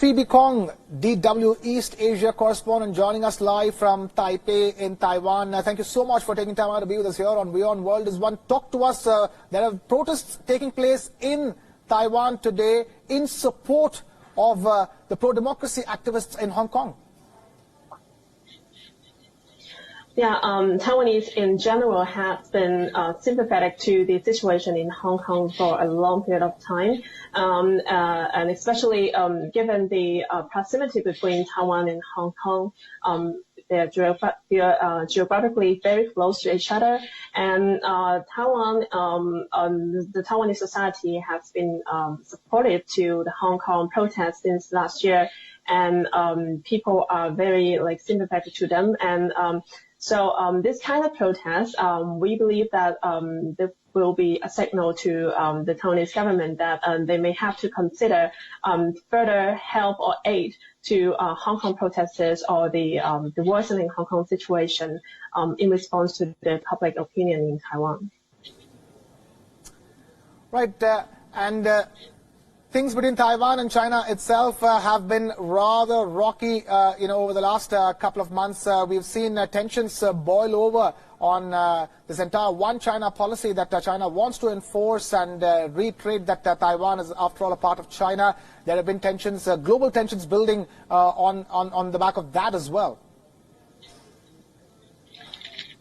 Phoebe Kong, DW East Asia correspondent, joining us live from Taipei in Taiwan. Thank you so much for taking time out to be with us here on Beyond World is One. Talk to us. There are protests taking place in Taiwan today in support of the pro-democracy activists in Hong Kong. Yeah, Taiwanese in general have been sympathetic to the situation in Hong Kong for a long period of time, and especially given the proximity between Taiwan and Hong Kong. They're geographically very close to each other, and Taiwan, the Taiwanese society has been supportive to the Hong Kong protests since last year, and people are very sympathetic to them, and so this kind of protest, we believe that there will be a signal to the Taiwanese government that they may have to consider further help or aid to Hong Kong protesters or the worsening Hong Kong situation in response to the public opinion in Taiwan. Right, and things between Taiwan and China itself have been rather rocky, over the last couple of months. We've seen tensions boil over on this entire one China policy that China wants to enforce and reiterate that Taiwan is, after all, a part of China. There have been tensions, global tensions building on the back of that as well.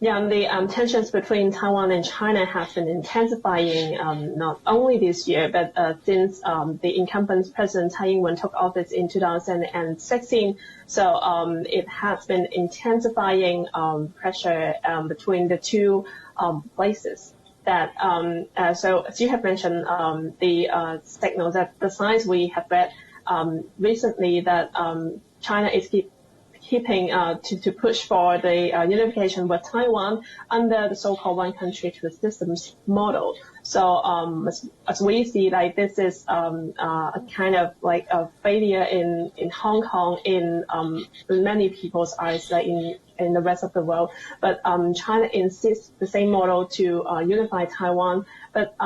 Yeah, and the tensions between Taiwan and China have been intensifying not only this year, but since the incumbent President Tsai Ing-wen took office in 2016. So it has been intensifying pressure between the two places. That so as you have mentioned, the signals, that the signs we have read recently that China is keeping to push for the unification with Taiwan under the so-called one country, two systems model. So as we see, this is a kind of a failure in Hong Kong in many people's eyes, in the rest of the world. But China insists the same model to unify Taiwan, but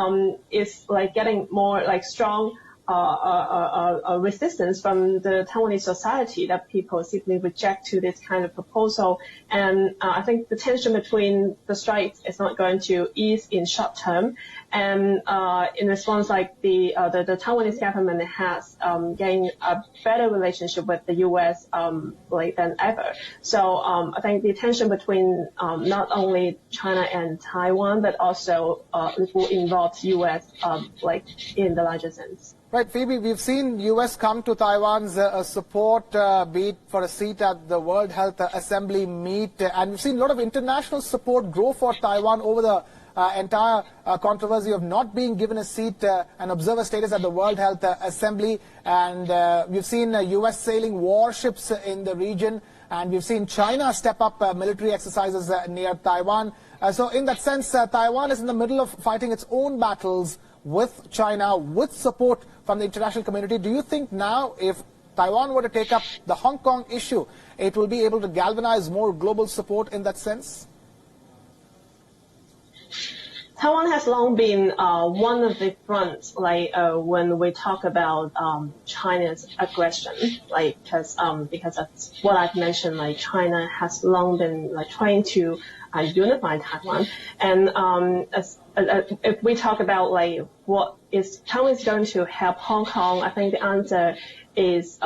it's getting more strong resistance from the Taiwanese society, that people simply reject to this kind of proposal. And I think the tension between the sides is not going to ease in short term. And in response, the Taiwanese government has gained a better relationship with the U.S. Than ever. So I think the tension between not only China and Taiwan, but also it will involve U.S. in the larger sense. Right, Phoebe, we've seen U.S. come to Taiwan's support, be it for a seat at the World Health Assembly meet, and we've seen a lot of international support grow for Taiwan over the entire controversy of not being given a seat, an observer status at the World Health Assembly, and we've seen U.S. sailing warships in the region, and we've seen China step up military exercises near Taiwan. So in that sense, Taiwan is in the middle of fighting its own battles with China, with support from the international community. Do you think now, if Taiwan were to take up the Hong Kong issue, it will be able to galvanize more global support in that sense? Taiwan has long been one of the fronts, when we talk about China's aggression, because of what I've mentioned, China has long been trying to unify Taiwan, and if we talk about what is Taiwan is going to help Hong Kong, I think the answer is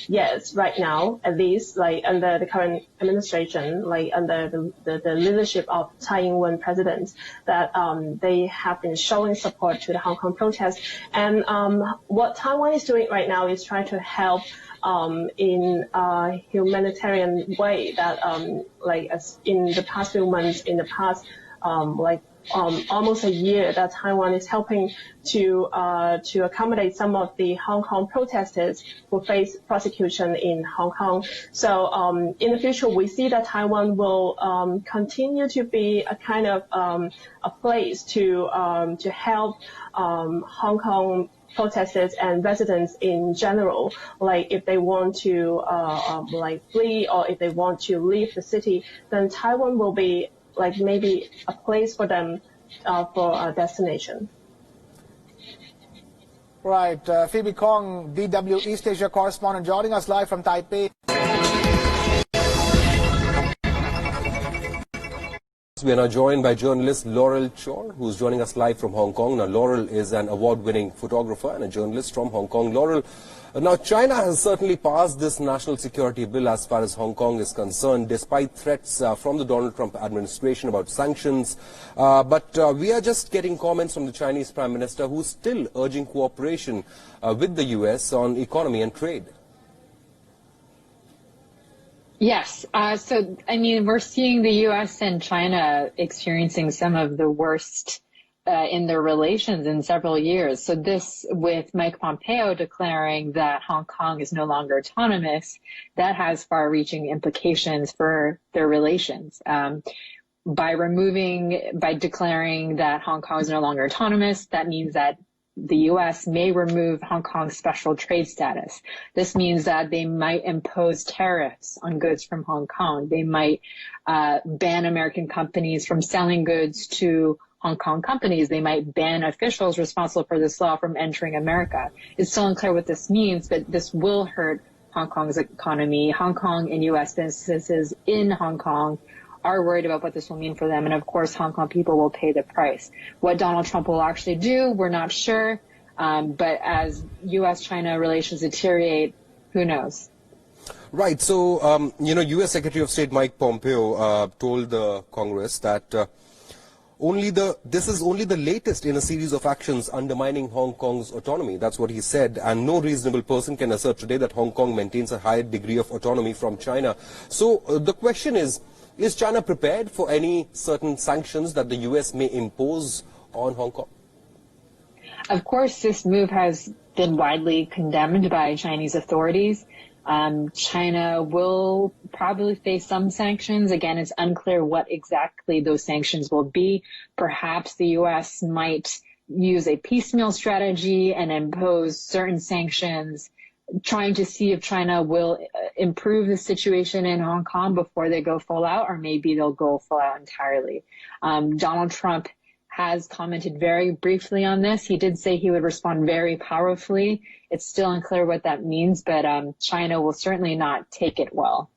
yes, right now, at least under the current administration, under the leadership of Tsai Ing-wen president, that they have been showing support to the Hong Kong protests. And what Taiwan is doing right now is trying to help in a humanitarian way, that as in the past few months, in the past almost a year, that Taiwan is helping to accommodate some of the Hong Kong protesters who face prosecution in Hong Kong. So in the future, we see that Taiwan will continue to be a kind of a place to help Hong Kong protesters and residents in general, if they want to flee, or if they want to leave the city, then Taiwan will be maybe a place for them for a destination. Right. Phoebe Kong, DW East Asia correspondent, joining us live from Taipei. We are now joined by journalist Laurel Chor, who's joining us live from Hong Kong. Now, Laurel is an award-winning photographer and a journalist from Hong Kong. Laurel, now China has certainly passed this national security bill as far as Hong Kong is concerned, despite threats from the Donald Trump administration about sanctions. But we are just getting comments from the Chinese Prime Minister, who's still urging cooperation with the U.S. on economy and trade. Yes. So, I mean, we're seeing the U.S. and China experiencing some of the worst in their relations in several years. So this, with Mike Pompeo declaring that Hong Kong is no longer autonomous, that has far-reaching implications for their relations. By declaring that Hong Kong is no longer autonomous, that means that the U.S. may remove Hong Kong's special trade status. This means that they might impose tariffs on goods from Hong Kong. They might ban American companies from selling goods to Hong Kong companies. They might ban officials responsible for this law from entering America. It's still unclear what this means, but this will hurt Hong Kong's economy. Hong Kong and U.S. businesses in Hong Kong are worried about what this will mean for them. And of course, Hong Kong people will pay the price. What Donald Trump will actually do, we're not sure. But as U.S.-China relations deteriorate, who knows? Right. So, U.S. Secretary of State Mike Pompeo told the Congress that this is only the latest in a series of actions undermining Hong Kong's autonomy. That's what he said. And no reasonable person can assert today that Hong Kong maintains a higher degree of autonomy from China. So the question is China prepared for any certain sanctions that the U.S. may impose on Hong Kong? Of course, this move has been widely condemned by Chinese authorities. China will probably face some sanctions. Again, it's unclear what exactly those sanctions will be. Perhaps the U.S. might use a piecemeal strategy and impose certain sanctions, trying to see if China will improve the situation in Hong Kong before they go full out, or maybe they'll go full out entirely. Donald Trump has commented very briefly on this. He did say he would respond very powerfully. It's still unclear what that means, but China will certainly not take it well.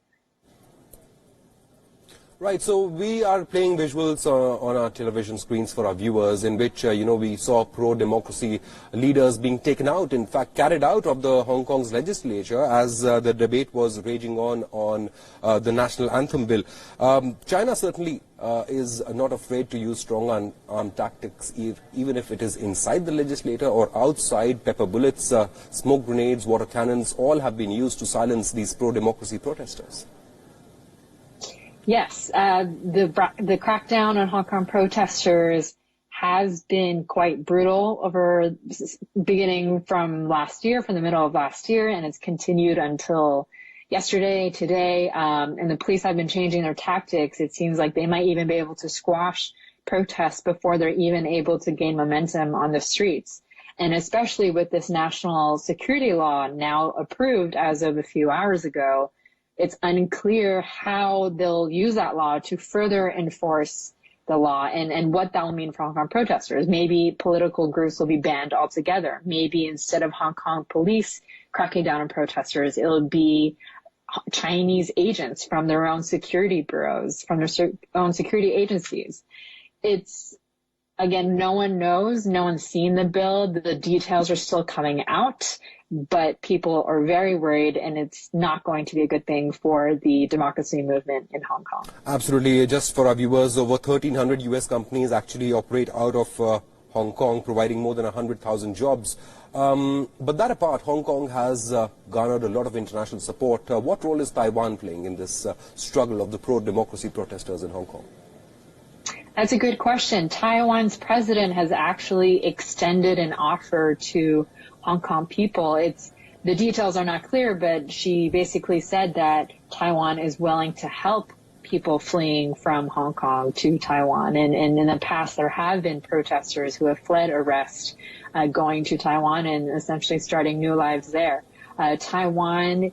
Right, so we are playing visuals on our television screens for our viewers in which, we saw pro-democracy leaders being taken out, in fact, carried out of the Hong Kong's legislature as the debate was raging on the national anthem bill. China certainly is not afraid to use strong arm tactics, even if it is inside the legislature or outside. Pepper bullets, smoke grenades, water cannons, all have been used to silence these pro-democracy protesters. Yes, the crackdown on Hong Kong protesters has been quite brutal beginning from last year, from the middle of last year, and it's continued until yesterday, today, and the police have been changing their tactics. It seems like they might even be able to squash protests before they're even able to gain momentum on the streets. And especially with this national security law now approved as of a few hours ago, it's unclear how they'll use that law to further enforce the law and what that will mean for Hong Kong protesters. Maybe political groups will be banned altogether. Maybe instead of Hong Kong police cracking down on protesters, it'll be Chinese agents from their own security bureaus, from their own security agencies. It's, again, no one knows. No one's seen the bill. The details are still coming out. But people are very worried, and it's not going to be a good thing for the democracy movement in Hong Kong. Absolutely. Just for our viewers, over 1,300 U.S. companies actually operate out of Hong Kong, providing more than 100,000 jobs. But that apart, Hong Kong has garnered a lot of international support. What role is Taiwan playing in this struggle of the pro-democracy protesters in Hong Kong? That's a good question. Taiwan's president has actually extended an offer to Hong Kong people. The details are not clear, but she basically said that Taiwan is willing to help people fleeing from Hong Kong to Taiwan. And in the past, there have been protesters who have fled arrest, going to Taiwan and essentially starting new lives there. Taiwan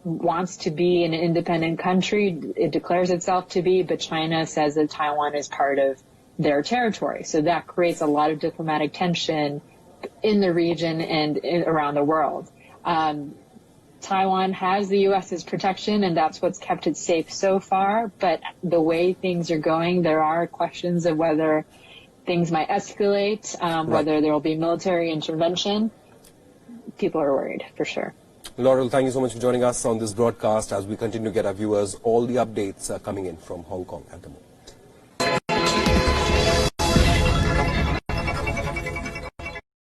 wants to be an independent country. It declares itself to be, but China says that Taiwan is part of their territory. So that creates a lot of diplomatic tension in the region and around the world. Taiwan has the U.S.'s protection, and that's what's kept it safe so far. But the way things are going, there are questions of whether things might escalate, whether there will be military intervention. People are worried, for sure. Laurel, thank you so much for joining us on this broadcast as we continue to get our viewers all the updates coming in from Hong Kong at the moment.